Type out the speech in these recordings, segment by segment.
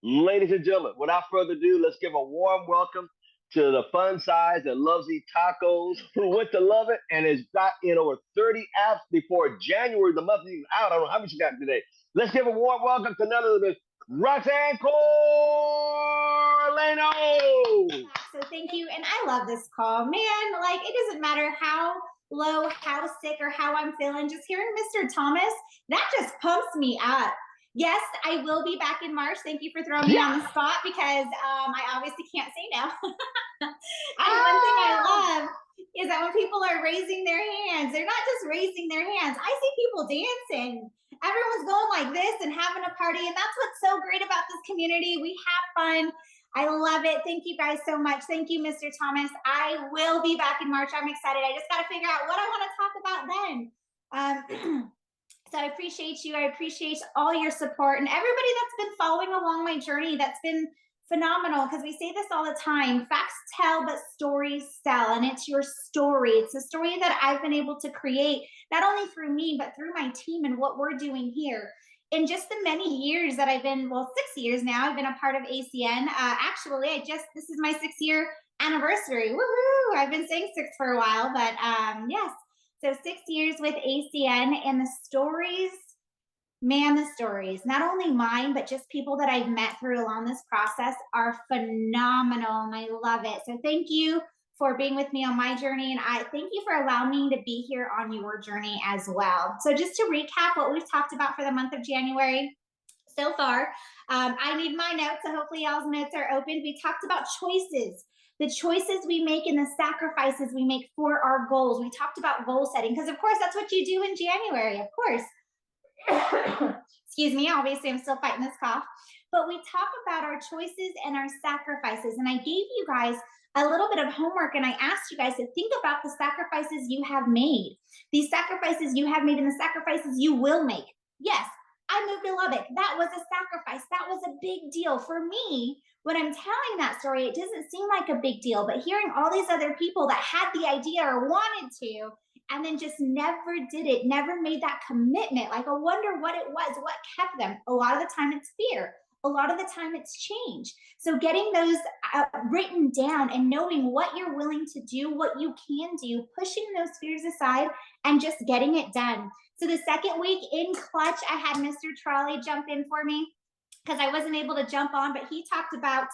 Ladies and gentlemen, without further ado, let's give a warm welcome to the fun size that loves eat tacos, who went to love it and has got in over 30 apps before January, the month is even out. I don't know how many she got today. Let's give a warm welcome to none other than Roxann Corralejo. So thank you. And I love this call. Man, like it doesn't matter how low, how sick, or how I'm feeling. Just hearing Mr. Thomas, that just pumps me up. Yes, I will be back in March. Thank you for throwing me on Yeah. the spot because I obviously can't say no. And one thing I Ah! love is that when people are raising their hands, they're not just raising their hands. I see people dancing. Everyone's going like this and having a party. And that's what's so great about this community. We have fun. I love it. Thank you guys so much. Thank you, Mr. Thomas. I will be back in March. I'm excited. I just got to figure out what I want to talk about then. So I appreciate you. I appreciate all your support and everybody that's been following along my journey. That's been phenomenal because we say this all the time. Facts tell, but stories sell. And it's your story. It's a story that I've been able to create, not only through me, but through my team and what we're doing here. In just the many years that I've been, well, 6 years now, I've been a part of ACN. Actually, this is my 6 year anniversary. Woohoo! I've been saying six for a while, but yes. So 6 years with ACN and the stories, man, the stories, not only mine, but just people that I've met through along this process are phenomenal and I love it. So thank you for being with me on my journey. And I thank you for allowing me to be here on your journey as well. So just to recap what we've talked about for the month of January so far, I need my notes. So hopefully y'all's notes are open. We talked about choices, the choices we make and the sacrifices we make for our goals. We talked about goal setting because of course that's what you do in January, of course. Excuse me, obviously I'm still fighting this cough. But we talk about our choices and our sacrifices. And I gave you guys a little bit of homework and I asked you guys to think about the sacrifices you have made. These sacrifices you have made and the sacrifices you will make. Yes, I moved to Lubbock. That was a sacrifice. That was a big deal. For me, when I'm telling that story, it doesn't seem like a big deal. But hearing all these other people that had the idea or wanted to, and then just never did it, never made that commitment. Like, I wonder what it was, what kept them. A lot of the time it's fear. A lot of the time it's change. So getting those written down and knowing what you're willing to do, what you can do, pushing those fears aside and just getting it done. So the second week in Clutch, I had Mr. Trolley jump in for me because I wasn't able to jump on, but he talked about,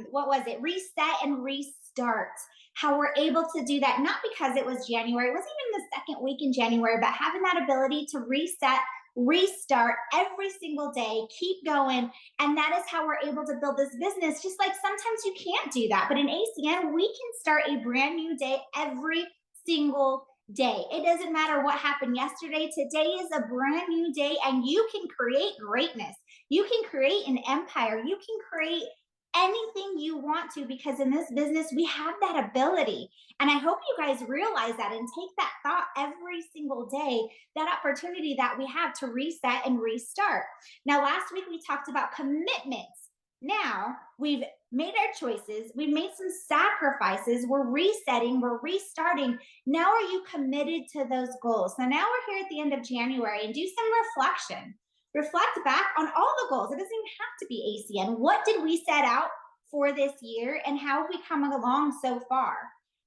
what was it? Reset and restart. How we're able to do that, not because it was January, it wasn't even the second week in January, but having that ability to reset, restart every single day, keep going. And that is how we're able to build this business. Just like sometimes you can't do that, but in ACN, we can start a brand new day every single day. It doesn't matter what happened yesterday. Today is a brand new day and you can create greatness. You can create an empire. You can create anything you want to because in this business, we have that ability. And I hope you guys realize that and take that thought every single day, that opportunity that we have to reset and restart. Now, last week we talked about commitments. Now we've made our choices, we've made some sacrifices, we're resetting, we're restarting. Now, are you committed to those goals? So now we're here at the end of January and do some reflection. Reflect back on all the goals. It doesn't even have to be ACN. What did we set out for this year and how have we come along so far?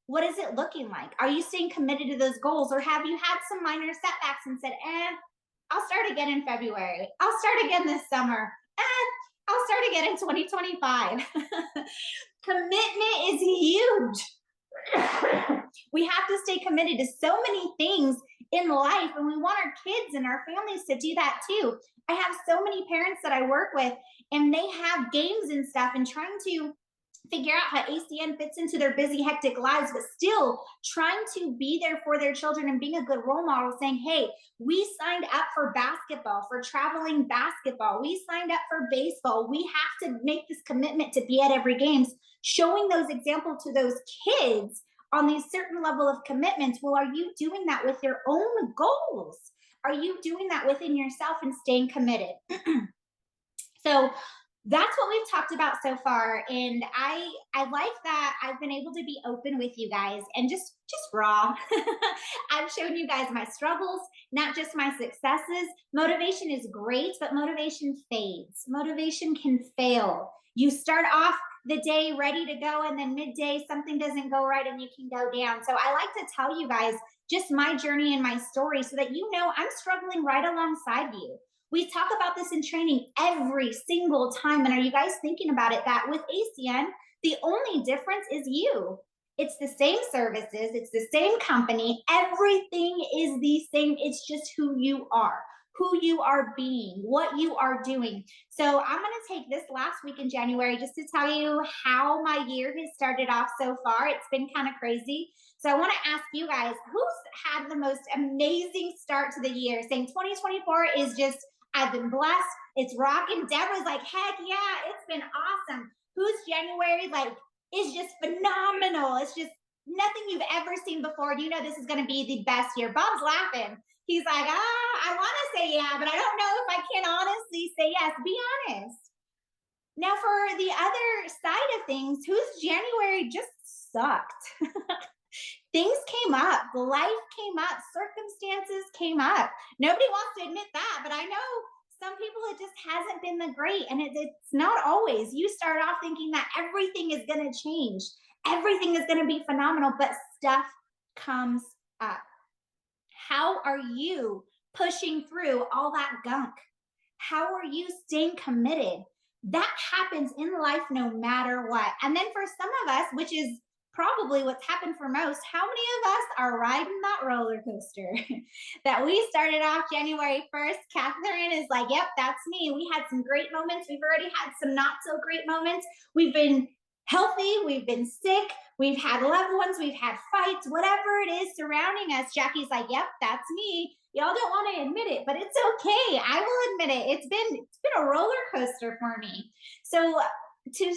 What is it looking like? Are you staying committed to those goals or have you had some minor setbacks and said, I'll start again in February. I'll start again this summer. I'll start again in 2025. Commitment is huge. We have to stay committed to so many things in life, and we want our kids and our families to do that too. I have so many parents that I work with, and they have games and stuff, and trying to figure out how ACN fits into their busy, hectic lives, but still trying to be there for their children and being a good role model, saying, hey, we signed up for basketball, for traveling basketball. We signed up for baseball. We have to make this commitment to be at every games, showing those examples to those kids on these certain level of commitments. Well, are you doing that with your own goals? Are you doing that within yourself and staying committed? So that's what we've talked about so far, and I like that I've been able to be open with you guys and just raw. I've shown you guys my struggles, not just my successes. Motivation is great, but motivation fades. Motivation can fail. You start off the day ready to go, and then midday something doesn't go right and you can go down. So I like to tell you guys just my journey and my story so that you know I'm struggling right alongside you. We talk about this in training every single time. And are you guys thinking about it that with ACN, the only difference is you? It's the same services, it's the same company, everything is the same. It's just who you are being, what you are doing. So I'm going to take this last week in January just to tell you how my year has started off so far. It's been kind of crazy. So I want to ask you guys, who's had the most amazing start to the year? Saying 2024 is just, I've been blessed. It's rocking. Deborah's like, heck yeah, it's been awesome. Who's January like is just phenomenal. It's just nothing you've ever seen before. You know this is going to be the best year. Bob's laughing. He's like, I want to say yeah, but I don't know if I can honestly say yes. Be honest. Now, for the other side of things, whose January just sucked? Things came up, life came up, circumstances came up. Nobody wants to admit that, but I know some people it just hasn't been the great, and it's not always. You start off thinking that everything is going to change, everything is going to be phenomenal, but stuff comes up. How are you pushing through all that gunk? How are you staying committed? That happens in life no matter what. And then for some of us, which is probably what's happened for most, how many of us are riding that roller coaster that we started off January 1st? Catherine is like, yep, that's me. We had some great moments. We've already had some not so great moments. We've been healthy. We've been sick. We've had loved ones. We've had fights, whatever it is surrounding us. Jackie's like, yep, that's me. Y'all don't want to admit it, but it's okay. I will admit it. It's been a roller coaster for me. So to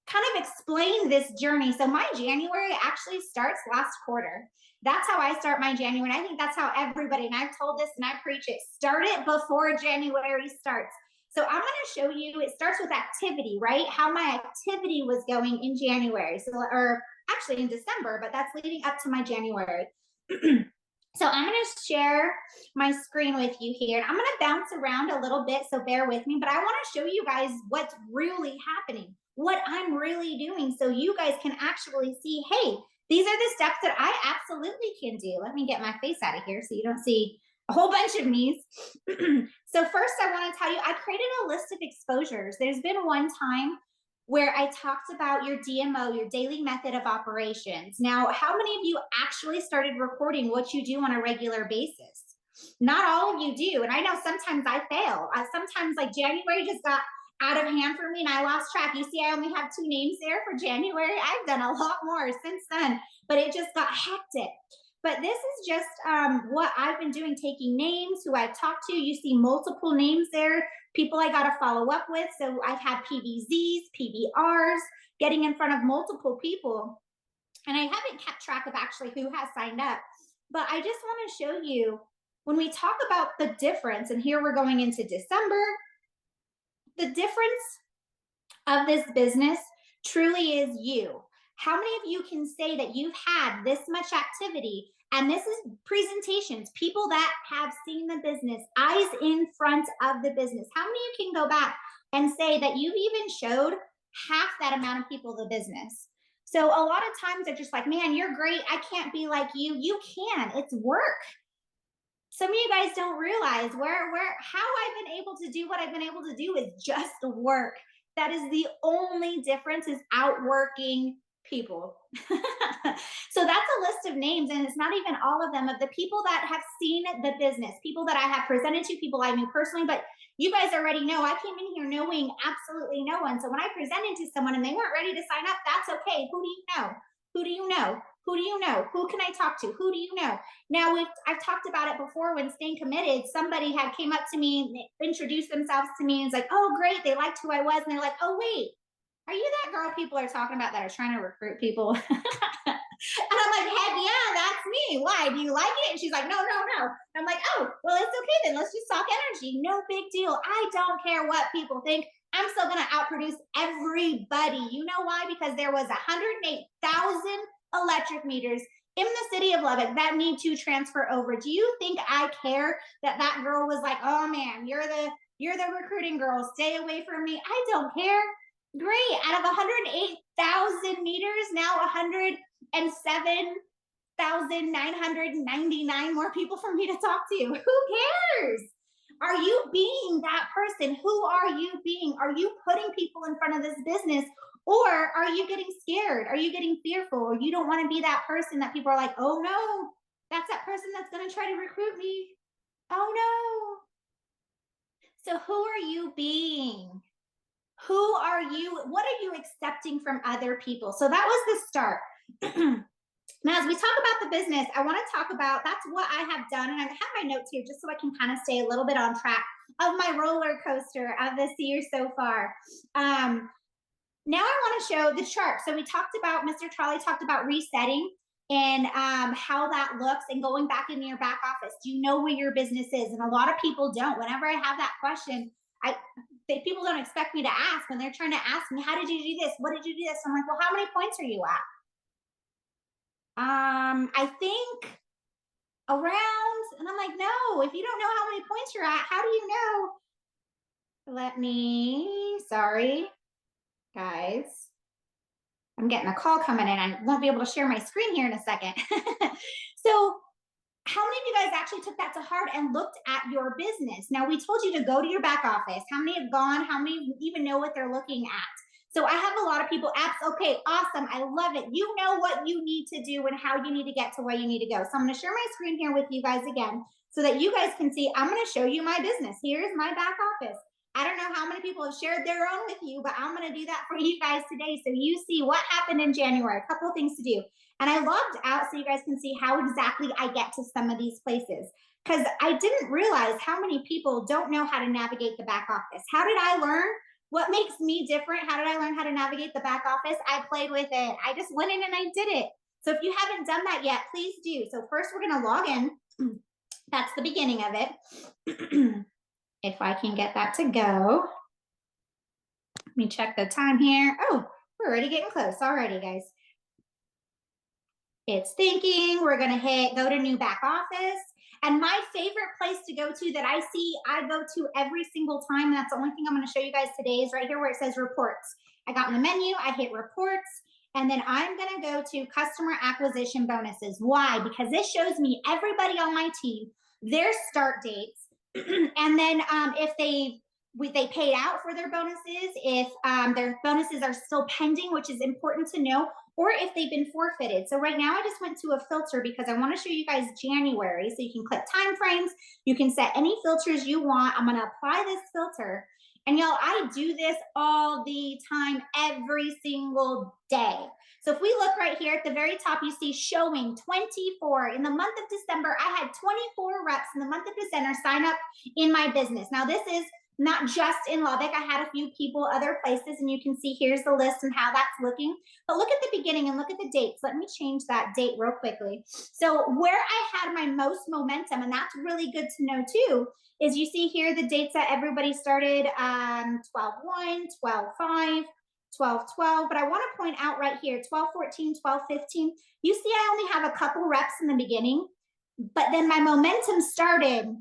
kind of explain this journey. So my January actually starts last quarter. That's how I start my January. And I think that's how everybody, and I've told this and I preach it, start it before January starts. So I'm going to show you, it starts with activity, right? How my activity was going in January. So, or actually in December, but that's leading up to my January. So I'm going to share my screen with you here. I'm going to bounce around a little bit, so bear with me, but I want to show you guys what's really happening, what I'm really doing, so you guys can actually see, hey, these are the steps that I absolutely can do. Let me get my face out of here so you don't see a whole bunch of me's. So first I want to tell you, I created a list of exposures. There's been one time where I talked about your DMO, your daily method of operations. Now, how many of you actually started recording what you do on a regular basis? Not all of you do. And I know sometimes I fail. Sometimes like January just got out of hand for me and I lost track. You see, I only have 2 names there for January. I've done a lot more since then, but it just got hectic. But this is just what I've been doing, taking names, who I've talked to. You see multiple names there, people I got to follow up with. So I've had PBZs, PBRs, getting in front of multiple people. And I haven't kept track of actually who has signed up. But I just want to show you, when we talk about the difference, and here we're going into December, the difference of this business truly is you. How many of you can say that you've had this much activity, and this is presentations, people that have seen the business, eyes in front of the business? How many of you can go back and say that you've even showed half that amount of people the business? So a lot of times they're just like, man, you're great. I can't be like you. You can. It's work. Some of you guys don't realize how I've been able to do what I've been able to do is just work. That is the only difference, is outworking people. So that's a list of names, and it's not even all of them, of the people that have seen the business, people that I have presented to, people I knew personally, but you guys already know I came in here knowing absolutely no one. So when I presented to someone and they weren't ready to sign up, that's okay. Who do you know? Who do you know? Who do you know? Who can I talk to? Who do you know? Now, I've talked about it before. When staying committed, somebody had came up to me and introduced themselves to me and it's like, oh, great. They liked who I was. And they're like, oh, wait, are you that girl people are talking about that are trying to recruit people? And I'm like, heck yeah, that's me. Why? Do you like it? And she's like, no. I'm like, oh, well, it's okay then. Let's just talk energy. No big deal. I don't care what people think. I'm still going to outproduce everybody. You know why? Because there was 108,000 electric meters in the city of Lubbock that need to transfer over. Do you think I care that that girl was like, oh man, you're the recruiting girl, stay away from me? I don't care. Great. Out of 108,000 meters, now 107,999 more people for me to talk to. Who cares? Are you being that person? Who are you being? Are you putting people in front of this business, or are you getting scared? Are you getting fearful? Or you don't want to be that person that people are like, oh no, that's that person that's going to try to recruit me. Oh no. So who are you being? Who are you? What are you accepting from other people? So that was the start. Now, as we talk about the business, I want to talk about, that's what I have done. And I have my notes here just so I can kind of stay a little bit on track of my roller coaster of this year so far. Now I want to show the chart. So we talked about, Mr. Trolley talked about resetting and how that looks and going back into your back office. Do you know where your business is? And a lot of people don't. Whenever I have that question, people don't expect me to ask when they're trying to ask me, how did you do this? What did you do this? I'm like, well, how many points are you at? I think around, and I'm like, no, if you don't know how many points you're at, how do you know? Sorry, guys. I'm getting a call coming in. I won't be able to share my screen here in a second. So how many of you guys actually took that to heart and looked at your business? Now, we told you to go to your back office. How many have gone? How many even know what they're looking at? So I have a lot of people, apps, okay, awesome, I love it. You know what you need to do and how you need to get to where you need to go. So I'm gonna share my screen here with you guys again so that you guys can see, I'm gonna show you my business. Here's my back office. I don't know how many people have shared their own with you, but I'm gonna do that for you guys today so you see what happened in January, a couple of things to do. And I logged out so you guys can see how exactly I get to some of these places, because I didn't realize how many people don't know how to navigate the back office. How did I learn? What makes me different? How did I learn how to navigate the back office? I played with it. I just went in and I did it. So if you haven't done that yet, please do. So first we're gonna log in. That's the beginning of it. If I can get that to go. Let me check the time here. Oh, we're already getting close already, guys. It's thinking. We're gonna hit go to new back office. And my favorite place to go to that I go to every single time, and that's the only thing I'm gonna show you guys today, is right here where it says reports. I got in the menu, I hit reports, and then I'm gonna go to customer acquisition bonuses. Why? Because this shows me everybody on my team, their start dates, and then if they paid out for their bonuses, if their bonuses are still pending, which is important to know, or if they've been forfeited. So right now I just went to a filter because I want to show you guys January. So you can click time frames. You can set any filters you want. I'm going to apply this filter. And y'all, I do this all the time, every single day. So if we look right here at the very top, you see showing 24. In the month of December, I had 24 reps in the month of December sign up in my business. Now this is not just in Lubbock. I had a few people other places, and you can see here's the list and how that's looking. But look at the beginning and look at the dates. Let me change that date real quickly. So where I had my most momentum, and that's really good to know too, is you see here the dates that everybody started 12/1, 12/5, 12/12. But I want to point out right here 12/14, 12/15. You see I only have a couple reps in the beginning, but then my momentum started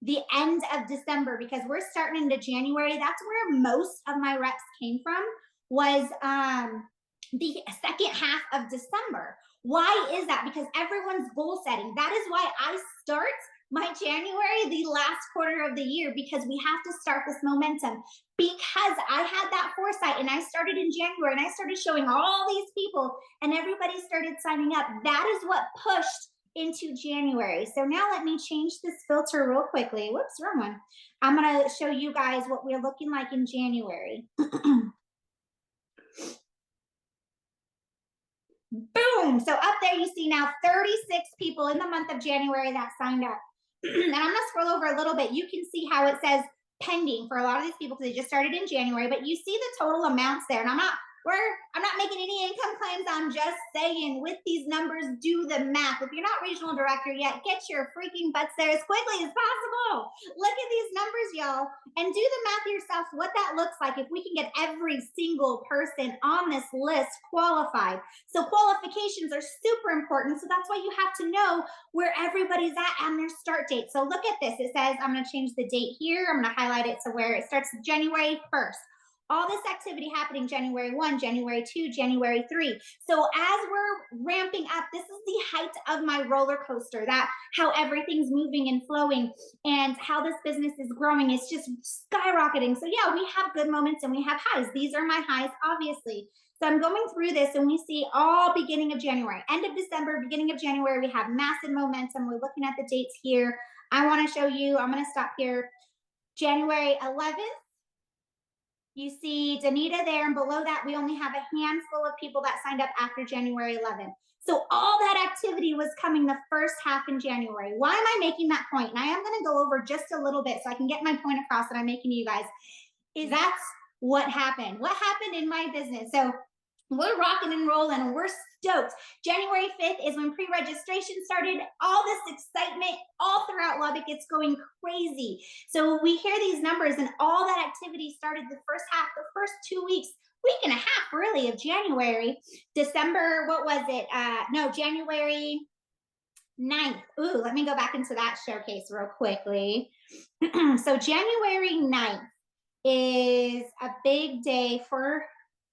the end of December, because we're starting into January. That's where most of my reps came from, was the second half of December. Why is that? Because everyone's goal setting. That is why I start my January the last quarter of the year, because we have to start this momentum. Because I had that foresight and I started in January and I started showing all these people and everybody started signing up. That is what pushed into January. So now let me change this filter real quickly. Whoops, wrong one. I'm gonna show you guys what we're looking like in January. Boom, so up there you see now 36 people in the month of January that signed up. And I'm gonna scroll over a little bit. You can see how it says pending for a lot of these people because they just started in January, but you see the total amounts there. And I'm not I'm not making any income claims. I'm just saying, with these numbers, do the math. If you're not regional director yet, get your freaking butts there as quickly as possible. Look at these numbers, y'all, and do the math yourself, what that looks like if we can get every single person on this list qualified. So qualifications are super important. So that's why you have to know where everybody's at and their start date. So look at this. It says, I'm going to change the date here. I'm going to highlight it to where it starts January 1st. All this activity happening January 1, January 2, January 3. So as we're ramping up, this is the height of my roller coaster, that how everything's moving and flowing and how this business is growing. It's just skyrocketing. So yeah, we have good moments and we have highs. These are my highs, obviously. So I'm going through this and we see all beginning of January, end of December, beginning of January, we have massive momentum. We're looking at the dates here. I want to show you, I'm going to stop here. January 11th. You see Danita there, and below that, we only have a handful of people that signed up after January 11th. So all that activity was coming the first half in January. Why am I making that point? And I am going to go over just a little bit so I can get my point across that I'm making to you guys. Is that's what happened. What happened in my business? So we're rocking and rolling and we're stoked. January 5th is when pre-registration started. All this excitement all throughout Lubbock, it's going crazy. So we hear these numbers and all that activity started the first half, the first 2 weeks, week and a half really of January. December, what was it? No, January 9th. Ooh, let me go back into that showcase real quickly. So January 9th is a big day for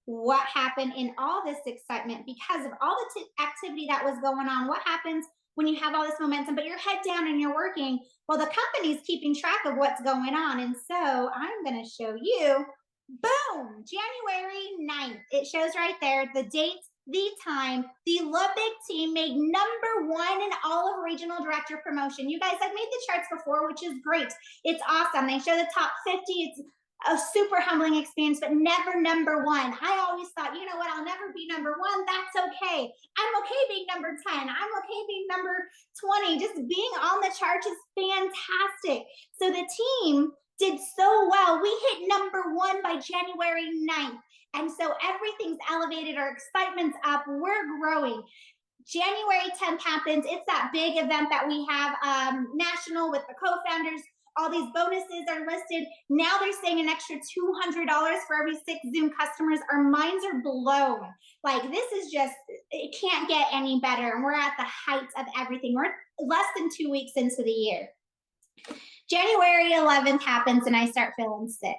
what happened in all this excitement because of all the activity that was going on. What happens when you have all this momentum, but you're head down and you're working? Well, the company's keeping track of what's going on. And so I'm going to show you, boom, January 9th. It shows right there the date, the time. The Lubbock team made #1 in all of regional director promotion. You guys, I've made the charts before, which is great. It's awesome. They show the top 50. It's a super humbling experience, but never #1. I always thought, you know what, I'll never be #1. That's okay. I'm okay being #10. I'm okay being #20. Just being on the charts is fantastic. So the team did so well. We hit #1 by January 9th. And so everything's elevated. Our excitement's up. We're growing. January 10th happens. It's that big event that we have national with the co-founders. All these bonuses are listed. Now they're saying an extra $200 for every 6 Zoom customers. Our minds are blown. Like, this is just, it can't get any better. And we're at the height of everything. We're less than 2 weeks into the year. January 11th happens and I start feeling sick.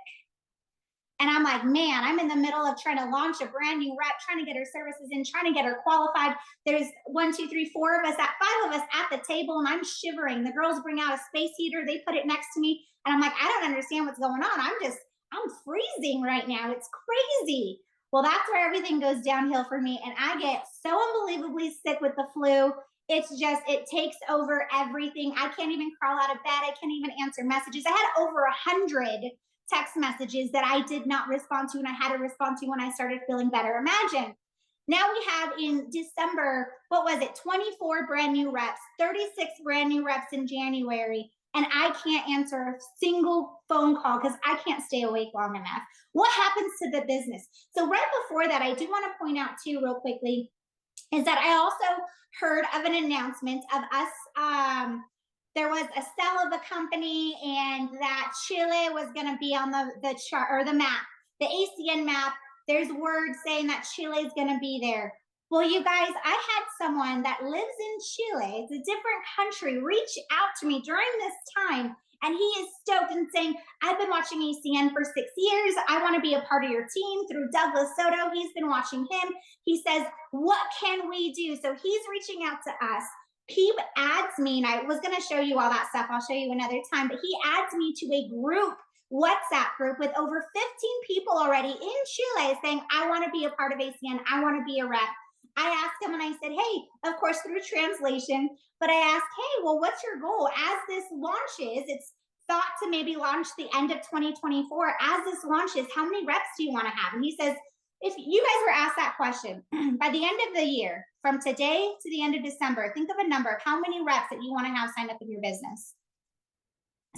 And I'm like, man, I'm in the middle of trying to launch a brand new rep, trying to get her services in, trying to get her qualified. There's 1, 2, 3, 4 of us, 5 of us at the table, and I'm shivering. The girls bring out a space heater. They put it next to me. And I'm like, I don't understand what's going on. I'm freezing right now. It's crazy. Well, that's where everything goes downhill for me. And I get so unbelievably sick with the flu. It's just, it takes over everything. I can't even crawl out of bed. I can't even answer messages. I had over 100 text messages that I did not respond to and I had to respond to when I started feeling better. Imagine. Now we have in December, what was it? 24 brand new reps, 36 brand new reps in January. And I can't answer a single phone call because I can't stay awake long enough. What happens to the business? So right before that, I do want to point out too real quickly, is that I also heard of an announcement of us, there was a sell of a company and that Chile was going to be on the chart or the map, the ACN map. There's words saying that Chile is going to be there. Well, you guys, I had someone that lives in Chile, it's a different country, reach out to me during this time. And he is stoked and saying, I've been watching ACN for 6 years. I want to be a part of your team through Douglas Soto. He's been watching him. He says, what can we do? So he's reaching out to us. He adds me, and I was going to show you all that stuff. I'll show you another time, but he adds me to a group, WhatsApp group with over 15 people already in Chile saying, I want to be a part of ACN. I want to be a rep. I asked him and I said, hey, of course, through translation, but I asked, hey, well, what's your goal? As this launches, it's thought to maybe launch the end of 2024. As this launches, how many reps do you want to have? And he says, if you guys were asked that question, by the end of the year, from today to the end of December, think of a number of how many reps that you want to have signed up in your business.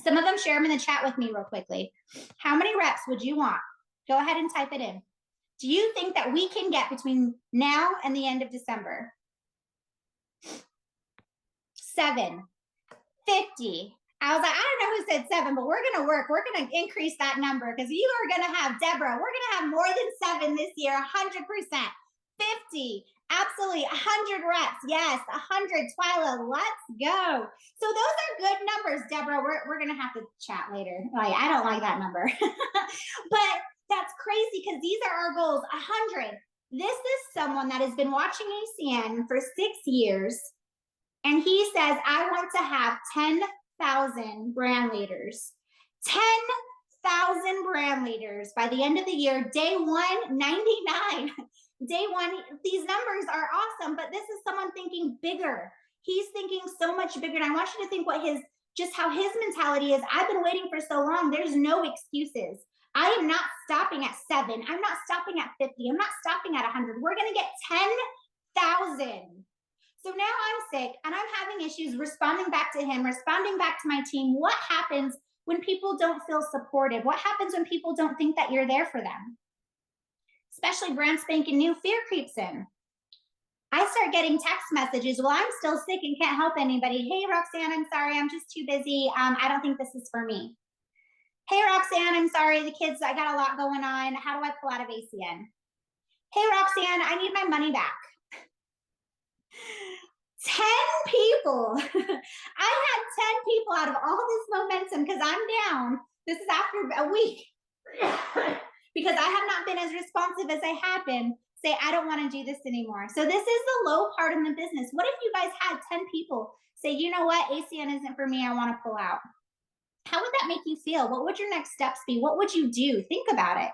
Some of them, share them in the chat with me real quickly. How many reps would you want? Go ahead and type it in. do you think that we can get between now and the end of December? 7, 50. I was like, I don't know who said 7, but we're going to work. We're going to increase that number because you are going to have, Deborah, we're going to have more than 7 this year, 100%. 50, absolutely, 100 reps. Yes, 100, Twyla, let's go. So those are good numbers, Deborah. We're going to have to chat later. Like, I don't like that number. But that's crazy because these are our goals, 100. This is someone that has been watching ACN for 6 years. And he says, I want to have 10,000 brand leaders. 10,000 brand leaders by the end of the year. Day 1, 99. Day 1, these numbers are awesome, but this is someone thinking bigger. He's thinking so much bigger. And I want you to think what just how his mentality is. I've been waiting for so long. There's no excuses. I am not stopping at 7. I'm not stopping at 50. I'm not stopping at 100. We're going to get 10,000. So now I'm sick and I'm having issues responding back to him, responding back to my team. What happens when people don't feel supported? What happens when people don't think that you're there for them? Especially brand spanking new, fear creeps in. I start getting text messages. Well, I'm still sick and can't help anybody. Hey, Roxann, I'm sorry. I'm just too busy. I don't think this is for me. Hey, Roxann, I'm sorry. The kids, I got a lot going on. How do I pull out of ACN? Hey, Roxann, I need my money back. 10 people. I had 10 people out of all this momentum because I'm down. This is after a week. Because I have not been as responsive as I have been, say, I don't want to do this anymore. So this is the low part in the business. What if you guys had 10 people say, you know what, ACN isn't for me, I want to pull out? How would that make you feel? What would your next steps be? What would you do? Think about it.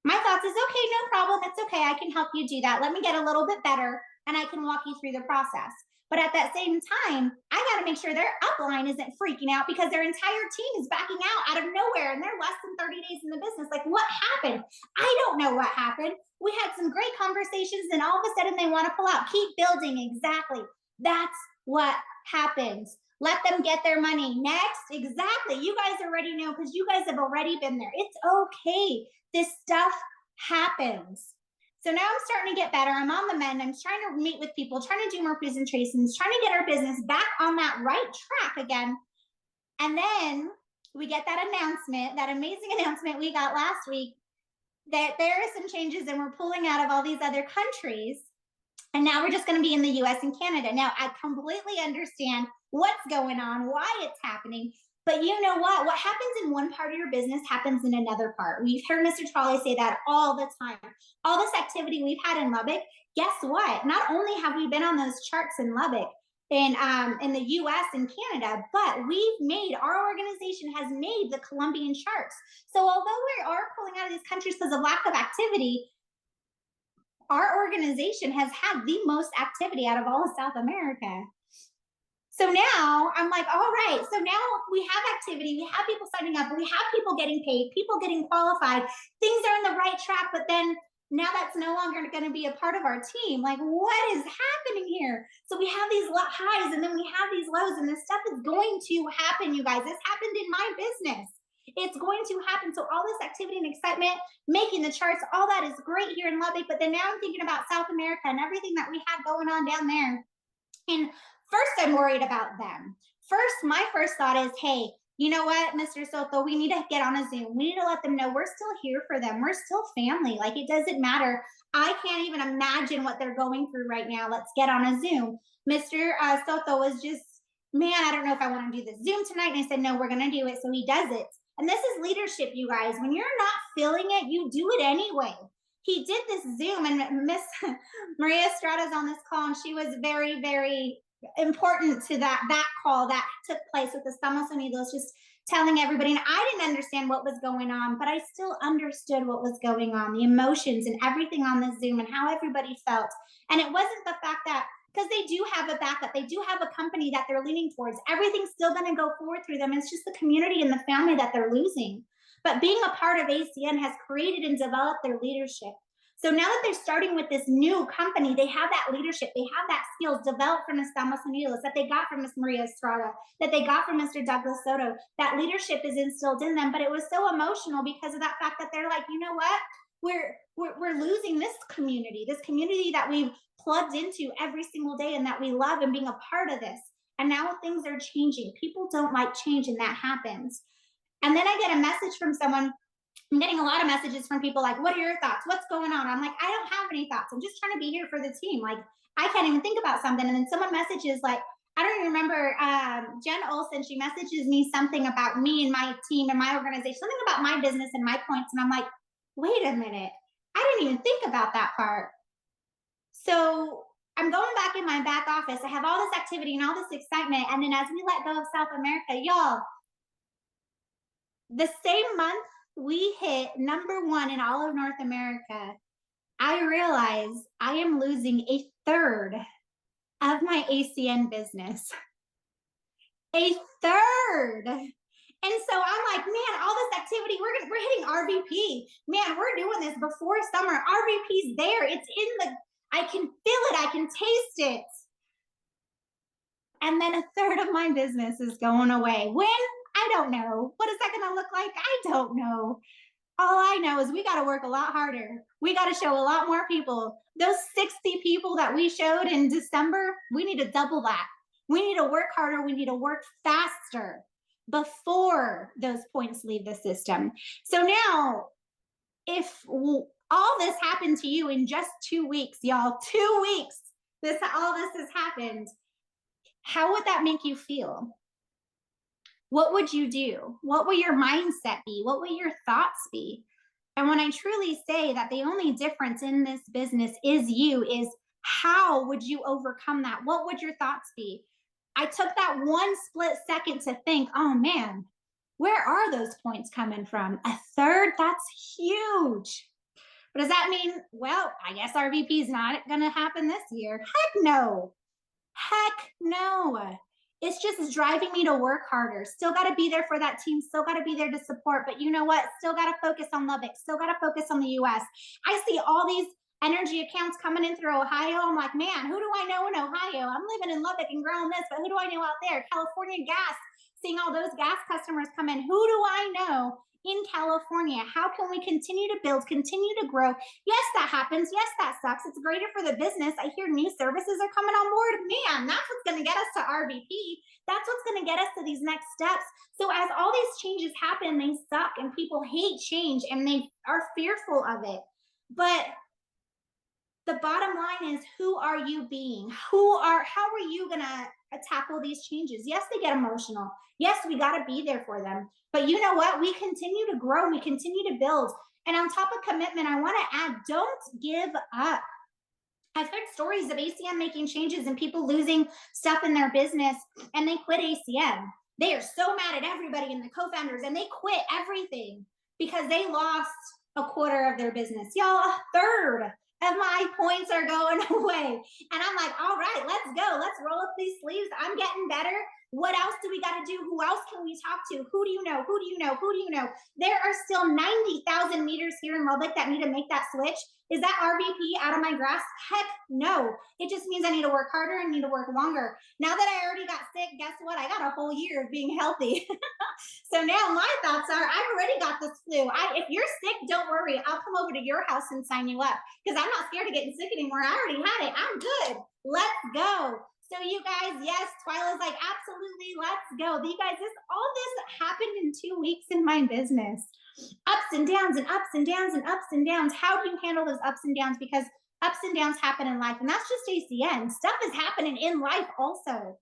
My thoughts is, okay, no problem. It's okay. I can help you do that. Let me get a little bit better and I can walk you through the process. But at that same time, I got to make sure their upline isn't freaking out because their entire team is backing out of nowhere and they're less than 30 days in the business. Like, what happened? I don't know what happened. We had some great conversations and all of a sudden they want to pull out. Keep building. Exactly. That's what happens. Let them get their money. Next. Exactly. You guys already know because you guys have already been there. It's okay. This stuff happens. So now I'm starting to get better. I'm on the mend. I'm trying to meet with people, trying to do more presentations, trying to get our business back on that right track again. And then we get that announcement, that amazing announcement we got last week that there are some changes and we're pulling out of all these other countries. And now we're just going to be in the US and Canada. Now, I completely understand what's going on, why it's happening. But you know what? What happens in one part of your business happens in another part. We've heard Mr. Trolley say that all the time. All this activity we've had in Lubbock, guess what? Not only have we been on those charts in Lubbock, in the US and Canada, but our organization has made the Colombian charts. So although we are pulling out of these countries because of lack of activity, our organization has had the most activity out of all of South America. So now I'm like, all right, so now we have activity, we have people signing up, we have people getting paid, people getting qualified, things are in the right track, but then now that's no longer going to be a part of our team. Like, what is happening here? So we have these highs and then we have these lows, and this stuff is going to happen, you guys. This happened in my business. It's going to happen. So all this activity and excitement, making the charts, all that is great here in Lubbock, but then now I'm thinking about South America and everything that we have going on down there. And first, I'm worried about them. My first thought is, hey, you know what, Mr. Soto, we need to get on a Zoom. We need to let them know we're still here for them. We're still family. Like, it doesn't matter. I can't even imagine what they're going through right now. Let's get on a Zoom. Mr. Soto was just, man, I don't know if I want to do this Zoom tonight. And I said, no, we're going to do it. So he does it. And this is leadership, you guys. When you're not feeling it, you do it anyway. He did this Zoom, and Miss Maria Estrada's on this call, and she was very, very important to that call that took place with Estamos Unidos, just telling everybody. And I didn't understand what was going on, but I still understood what was going on, the emotions and everything on the Zoom and how everybody felt. And it wasn't the fact that, because they do have a backup, they do have a company that they're leaning towards, everything's still going to go forward through them. It's just the community and the family that they're losing. But being a part of ACN has created and developed their leadership. So now that they're starting with this new company, they have that leadership, they have that skills developed from Estamos Unidos that they got from Miss Maria Estrada, that they got from Mr. Douglas Soto. That leadership is instilled in them, but it was so emotional because of that fact that they're like, you know what? we're losing this community that we've plugged into every single day and that we love and being a part of this. And now things are changing. People don't like change, and that happens. And then I get a message from someone. I'm getting a lot of messages from people like, what are your thoughts? What's going on? I'm like, I don't have any thoughts. I'm just trying to be here for the team. Like, I can't even think about something. And then someone messages like, I don't even remember, Jen Olson, she messages me something about me and my team and my organization, something about my business and my points. And I'm like, wait a minute. I didn't even think about that part. So I'm going back in my back office. I have all this activity and all this excitement. And then as we let go of South America, y'all, the same month we hit #1 in all of North America, I realize I am losing a third of my ACN business. A third. And so I'm like, man, all this activity, we're hitting RVP. Man, we're doing this before summer. RVP's there. It's in the, I can feel it. I can taste it. And then a third of my business is going away. When? I don't know. What is that going to look like? I don't know. All I know is we got to work a lot harder. We got to show a lot more people. Those 60 people that we showed in December, we need to double that. We need to work harder. We need to work faster before those points leave the system. So now, if all this happened to you in just 2 weeks, y'all, 2 weeks, all this has happened, how would that make you feel? What would you do? What would your mindset be? What would your thoughts be? And when I truly say that the only difference in this business is you, is how would you overcome that? What would your thoughts be? I took that one split second to think, oh man, where are those points coming from? A third? That's huge. But does that mean, well, I guess RVP is not going to happen this year? Heck no. Heck no. It's just driving me to work harder. Still got to be there for that team. Still got to be there to support. But you know what? Still got to focus on Lubbock. Still got to focus on the US. I see all these energy accounts coming in through Ohio. I'm like, man, who do I know in Ohio? I'm living in Lubbock and growing this, but who do I know out there? California gas, seeing all those gas customers come in. Who do I know in California? How can we continue to build, continue to grow? Yes, that happens. Yes, that sucks. It's greater for the business. I hear new services are coming on board. Man, that's what's going to get us to RVP. That's what's going to get us to these next steps. So as all these changes happen, they suck and people hate change and they are fearful of it. But the bottom line is, who are you being? How are you going to tackle these changes? Yes, they get emotional. Yes, we got to be there for them. But you know what? We continue to grow. We continue to build. And on top of commitment, I want to add, don't give up. I've heard stories of ACM making changes and people losing stuff in their business, and they quit ACM. They are so mad at everybody and the co-founders, and they quit everything because they lost a quarter of their business. Y'all, a third of my points are going away. And I'm like, all right, let's go. Let's roll up these sleeves. I'm getting better. What else do we got to do? Who else can we talk to? Who do you know? Who do you know? Who do you know? There are still 90,000 meters here in Lubbock that need to make that switch. Is that RVP out of my grasp? Heck no. It just means I need to work harder and need to work longer. Now that I already got sick, guess what? I got a whole year of being healthy. So now my thoughts are, I've already got this flu. If you're sick, don't worry. I'll come over to your house and sign you up because I'm not scared of getting sick anymore. I already had it. I'm good. Let's go. So you guys, yes, Twyla's like, absolutely, let's go. You guys, all this happened in 2 weeks in my business. Ups and downs and ups and downs and ups and downs. How do you handle those ups and downs? Because ups and downs happen in life, and that's just ACN. Stuff is happening in life also.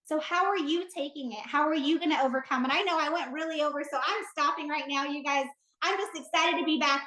So how are you taking it? How are you going to overcome? And I know I went really over, so I'm stopping right now, you guys. I'm just excited to be back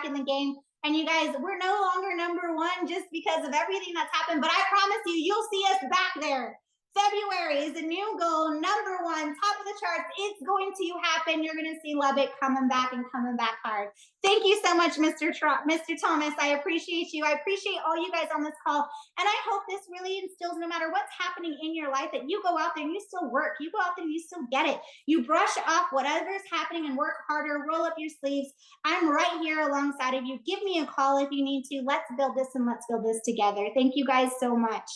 in the game. And you guys, we're no longer #1 just because of everything that's happened, but I promise you, you'll see us back there. February is a new goal, #1, top of the charts. It's going to happen. You're going to see Lubbock coming back and coming back hard. Thank you so much, Mr. Thomas. I appreciate you. I appreciate all you guys on this call. And I hope this really instills, no matter what's happening in your life, that you go out there and you still work. You go out there and you still get it. You brush off whatever's happening and work harder, roll up your sleeves. I'm right here alongside of you. Give me a call if you need to. Let's build this and let's build this together. Thank you guys so much.